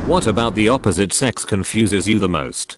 What about the opposite sex confuses you the most?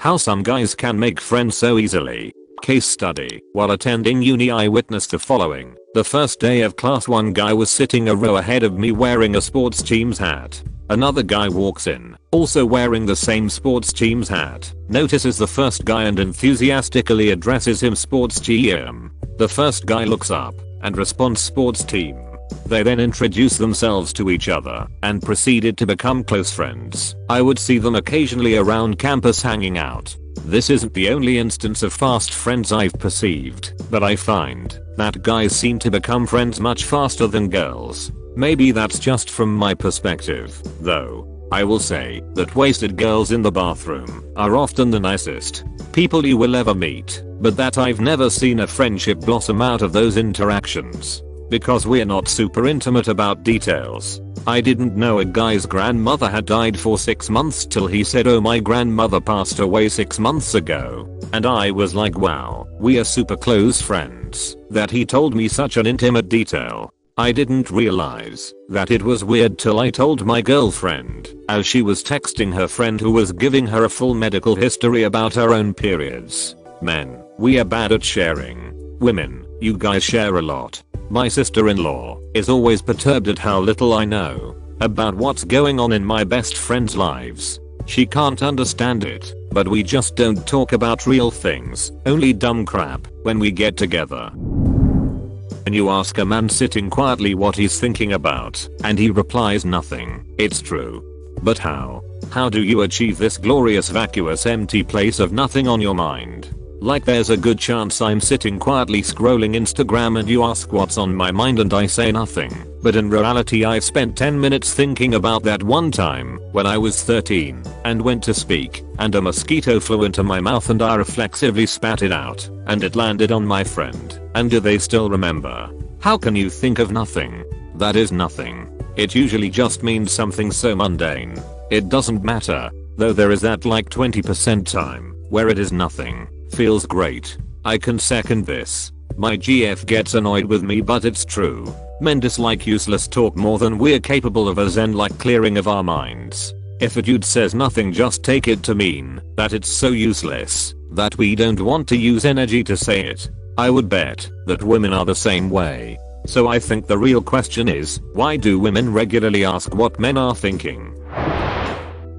How some guys can make friends so easily. Case study. While attending uni, I witnessed the following. The first day of class, one guy was sitting a row ahead of me wearing a sports team's hat. Another guy walks in, also wearing the same sports team's hat, notices the first guy and enthusiastically addresses him sports team. The first guy looks up and responds sports team. They then introduce themselves to each other and proceeded to become close friends. I would see them occasionally around campus hanging out. This isn't the only instance of fast friends I've perceived, but I find that guys seem to become friends much faster than girls. Maybe that's just from my perspective, though. I will say that wasted girls in the bathroom are often the nicest people you will ever meet, but that I've never seen a friendship blossom out of those interactions. Because we're not super intimate about details. I didn't know a guy's grandmother had died for 6 months till he said, "Oh, my grandmother passed away 6 months ago." And I was like, wow, we are super close friends, that he told me such an intimate detail. I didn't realize that it was weird till I told my girlfriend, as she was texting her friend who was giving her a full medical history about her own periods. Men, we are bad at sharing. Women, you guys share a lot. My sister-in-law is always perturbed at how little I know about what's going on in my best friends' lives. She can't understand it, but we just don't talk about real things, only dumb crap, when we get together. When you ask a man sitting quietly what he's thinking about, and he replies nothing, it's true. But how? How do you achieve this glorious vacuous empty place of nothing on your mind? Like there's a good chance I'm sitting quietly scrolling Instagram and you ask what's on my mind and I say nothing, but in reality I've spent 10 minutes thinking about that one time when I was 13 and went to speak and a mosquito flew into my mouth and I reflexively spat it out and it landed on my friend. And do they still remember? How can you think of nothing? That is nothing. It usually just means something so mundane. It doesn't matter, though there is that like 20% time where it is nothing. Feels great. I can second this. My GF gets annoyed with me, but it's true. Men dislike useless talk more than we're capable of a zen-like clearing of our minds. If a dude says nothing, just take it to mean that it's so useless that we don't want to use energy to say it. I would bet that women are the same way. So I think the real question is, why do women regularly ask what men are thinking?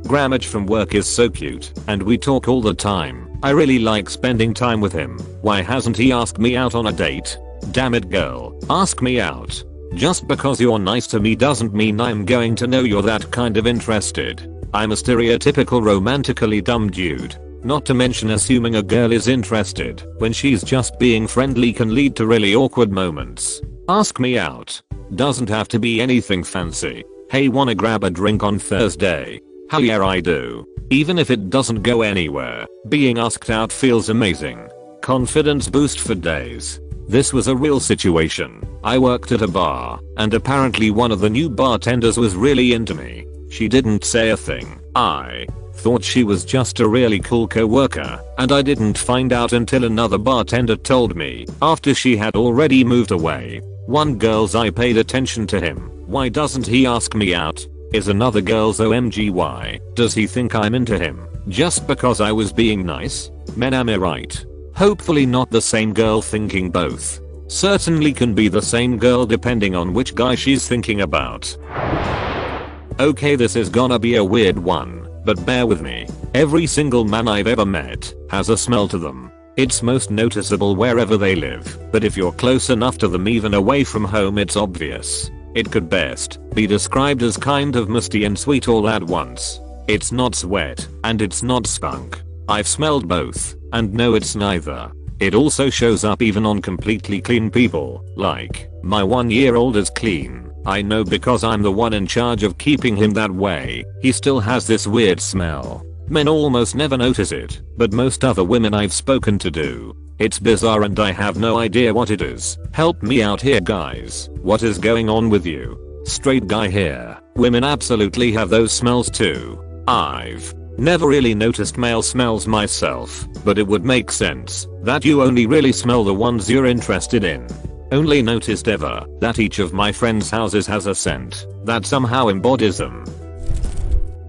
Grammage from work is so cute, and we talk all the time. I really like spending time with him. Why hasn't he asked me out on a date? Damn it, girl, ask me out. Just because you're nice to me doesn't mean I'm going to know you're that kind of interested. I'm a stereotypical romantically dumb dude. Not to mention assuming a girl is interested when she's just being friendly can lead to really awkward moments. Ask me out. Doesn't have to be anything fancy. Hey, wanna grab a drink on Thursday? Hell yeah, I do. Even if it doesn't go anywhere, being asked out feels amazing. Confidence boost for days. This was a real situation. I worked at a bar, and apparently one of the new bartenders was really into me. She didn't say a thing. I thought she was just a really cool coworker, and I didn't find out until another bartender told me after she had already moved away. One girl's I paid attention to him. Why doesn't he ask me out? Is another girl's OMG why does he think I'm into him? Just because I was being nice? Men, am I right? Hopefully not the same girl thinking both. Certainly can be the same girl depending on which guy she's thinking about. Okay, this is gonna be a weird one, but bear with me. Every single man I've ever met has a smell to them. It's most noticeable wherever they live, but if you're close enough to them even away from home it's obvious. It could best be described as kind of musty and sweet all at once. It's not sweat, and it's not skunk. I've smelled both, and no, it's neither. It also shows up even on completely clean people, like, my 1-year-old is clean. I know because I'm the one in charge of keeping him that way. He still has this weird smell. Men almost never notice it, but most other women I've spoken to do. It's bizarre and I have no idea what it is. Help me out here, guys. What is going on with you? Straight guy here. Women absolutely have those smells too. I've never really noticed male smells myself, but it would make sense that you only really smell the ones you're interested in. Only noticed ever that each of my friends' houses has a scent that somehow embodies them.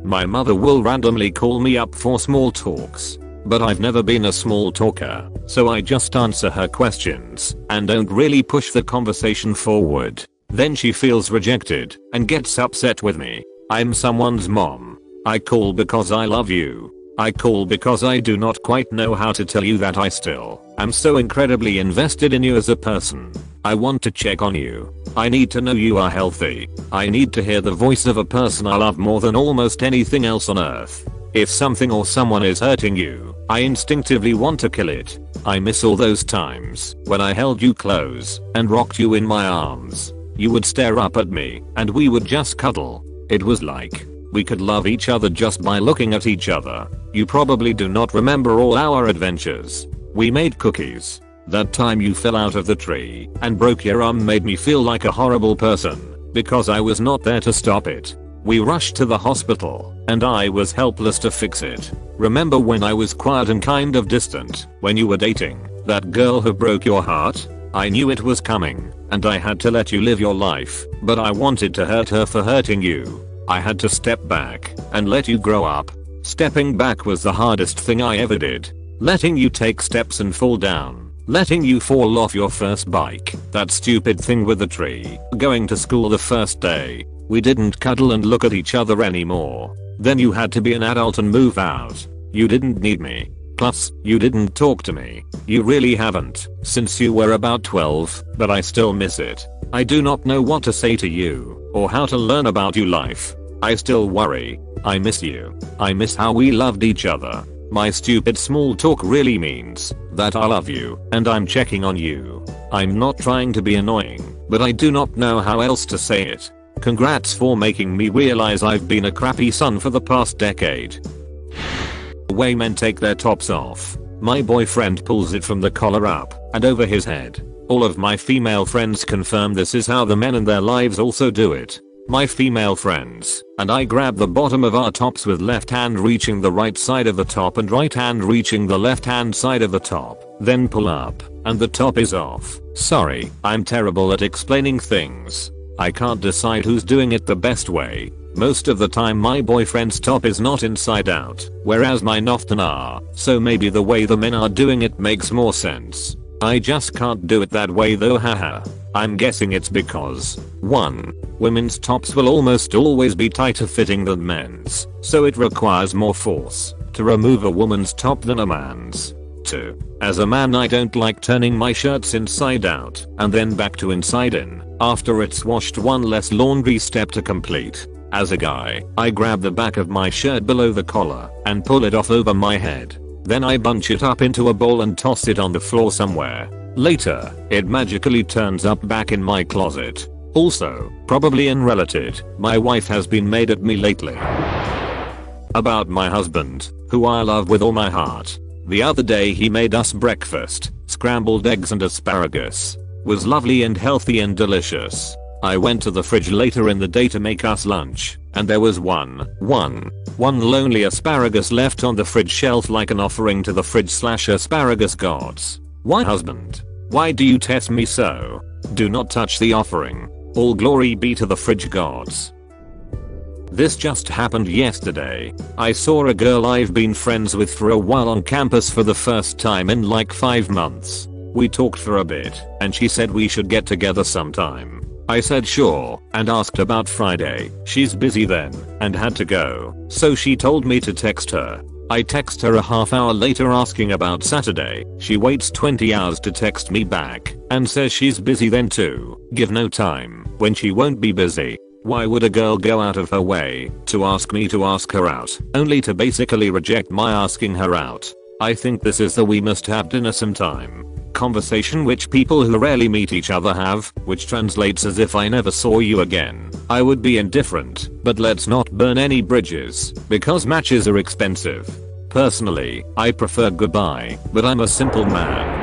My mother will randomly call me up for small talks, but I've never been a small talker, so I just answer her questions and don't really push the conversation forward. Then she feels rejected and gets upset with me. I'm someone's mom. I call because I love you. I call because I do not quite know how to tell you that I still am so incredibly invested in you as a person. I want to check on you. I need to know you are healthy. I need to hear the voice of a person I love more than almost anything else on earth. If something or someone is hurting you, I instinctively want to kill it. I miss all those times when I held you close and rocked you in my arms. You would stare up at me and we would just cuddle. It was like we could love each other just by looking at each other. You probably do not remember all our adventures. We made cookies. That time you fell out of the tree and broke your arm made me feel like a horrible person because I was not there to stop it. We rushed to the hospital and I was helpless to fix it. Remember when I was quiet and kind of distant when you were dating that girl who broke your heart? I knew it was coming and I had to let you live your life, but I wanted to hurt her for hurting you. I had to step back and let you grow up. Stepping back was the hardest thing I ever did. Letting you take steps and fall down. Letting you fall off your first bike. That stupid thing with the tree. Going to school the first day. We didn't cuddle and look at each other anymore. Then you had to be an adult and move out. You didn't need me. Plus, you didn't talk to me. You really haven't since you were about 12, but I still miss it. I do not know what to say to you or how to learn about you life. I still worry. I miss you. I miss how we loved each other. My stupid small talk really means that I love you and I'm checking on you. I'm not trying to be annoying, but I do not know how else to say it. Congrats for making me realize I've been a crappy son for the past decade. The way men take their tops off. My boyfriend pulls it from the collar up and over his head. All of my female friends confirm this is how the men in their lives also do it. My female friends and I grab the bottom of our tops with left hand reaching the right side of the top and right hand reaching the left hand side of the top, then pull up, and the top is off. Sorry, I'm terrible at explaining things. I can't decide who's doing it the best way. Most of the time my boyfriend's top is not inside out, whereas mine often are, so maybe the way the men are doing it makes more sense. I just can't do it that way though, haha. I'm guessing it's because 1. Women's tops will almost always be tighter fitting than men's, so it requires more force to remove a woman's top than a man's. 2. As a man I don't like turning my shirts inside out and then back to inside in after it's washed, one less laundry step to complete. As a guy, I grab the back of my shirt below the collar and pull it off over my head. Then I bunch it up into a ball and toss it on the floor somewhere. Later, it magically turns up back in my closet. Also, probably unrelated, my wife has been mad at me lately about my husband, who I love with all my heart. The other day he made us breakfast, scrambled eggs and asparagus. Was lovely and healthy and delicious. I went to the fridge later in the day to make us lunch, and there was one lonely asparagus left on the fridge shelf like an offering to the fridge/asparagus gods. Why, husband? Why do you test me so? Do not touch the offering. All glory be to the fridge gods. This just happened yesterday. I saw a girl I've been friends with for a while on campus for the first time in like 5 months. We talked for a bit, and she said we should get together sometime. I said sure, and asked about Friday. She's busy then, and had to go, so she told me to text her. I text her a half hour later asking about Saturday. She waits 20 hours to text me back, and says she's busy then too. Give no time when she won't be busy. Why would a girl go out of her way to ask me to ask her out, only to basically reject my asking her out? I think this is the we must have dinner sometime conversation which people who rarely meet each other have, which translates as if I never saw you again. I would be indifferent, but let's not burn any bridges, because matches are expensive. Personally, I prefer goodbye, but I'm a simple man.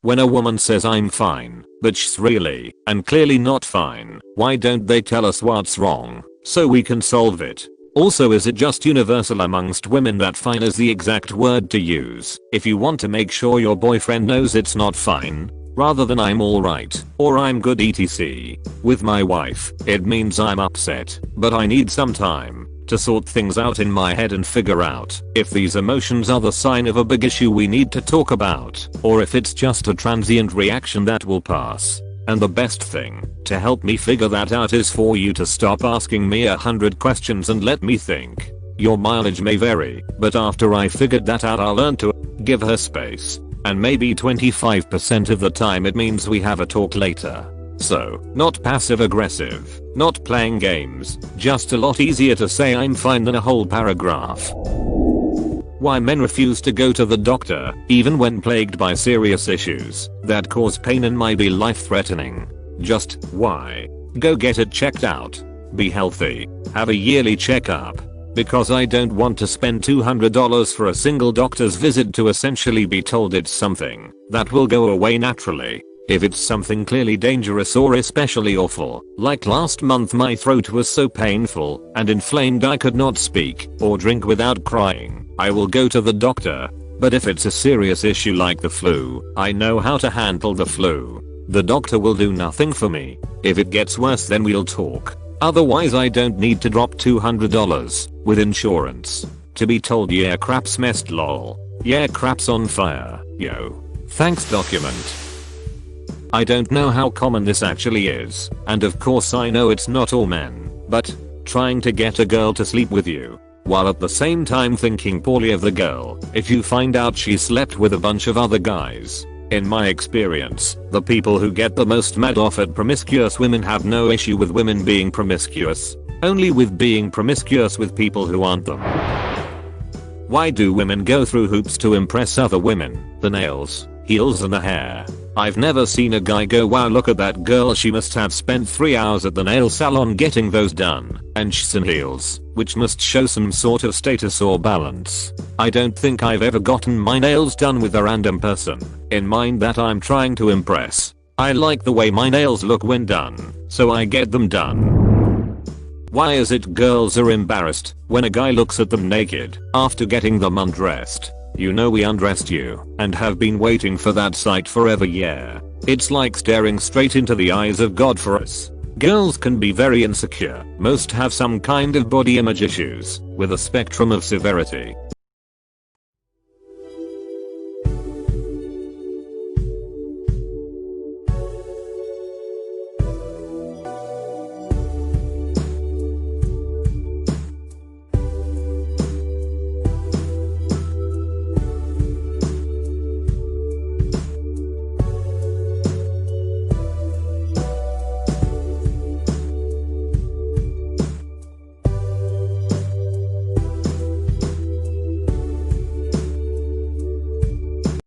When a woman says I'm fine, but she's really and clearly not fine, why don't they tell us what's wrong so we can solve it? Also, is it just universal amongst women that fine is the exact word to use if you want to make sure your boyfriend knows it's not fine? Rather than I'm alright or I'm good etc. With my wife, it means I'm upset, but I need some time to sort things out in my head and figure out if these emotions are the sign of a big issue we need to talk about, or if it's just a transient reaction that will pass. And the best thing to help me figure that out is for you to stop asking me 100 questions and let me think. Your mileage may vary, but after I figured that out I'll learn to give her space. And maybe 25% of the time it means we have a talk later. So, not passive aggressive, not playing games, just a lot easier to say I'm fine than a whole paragraph. Why men refuse to go to the doctor, even when plagued by serious issues that cause pain and might be life-threatening. Just why? Go get it checked out. Be healthy. Have a yearly checkup. Because I don't want to spend $200 for a single doctor's visit to essentially be told it's something that will go away naturally. If it's something clearly dangerous or especially awful, like last month my throat was so painful and inflamed I could not speak or drink without crying, I will go to the doctor. But if it's a serious issue like the flu, I know how to handle the flu. The doctor will do nothing for me. If it gets worse then we'll talk. Otherwise I don't need to drop $200 with insurance to be told yeah crap's messed lol. Yeah crap's on fire, yo. Thanks document. I don't know how common this actually is, and of course I know it's not all men, but trying to get a girl to sleep with you, while at the same time thinking poorly of the girl if you find out she slept with a bunch of other guys. In my experience, the people who get the most mad off at promiscuous women have no issue with women being promiscuous, only with being promiscuous with people who aren't them. Why do women go through hoops to impress other women? The nails, heels and the hair. I've never seen a guy go wow look at that girl, she must have spent 3 hours at the nail salon getting those done, and she's in heels, which must show some sort of status or balance. I don't think I've ever gotten my nails done with a random person in mind that I'm trying to impress. I like the way my nails look when done, so I get them done. Why is it girls are embarrassed when a guy looks at them naked after getting them undressed? You know we undressed you and have been waiting for that sight forever, yeah. It's like staring straight into the eyes of God for us. Girls can be very insecure. Most have some kind of body image issues with a spectrum of severity.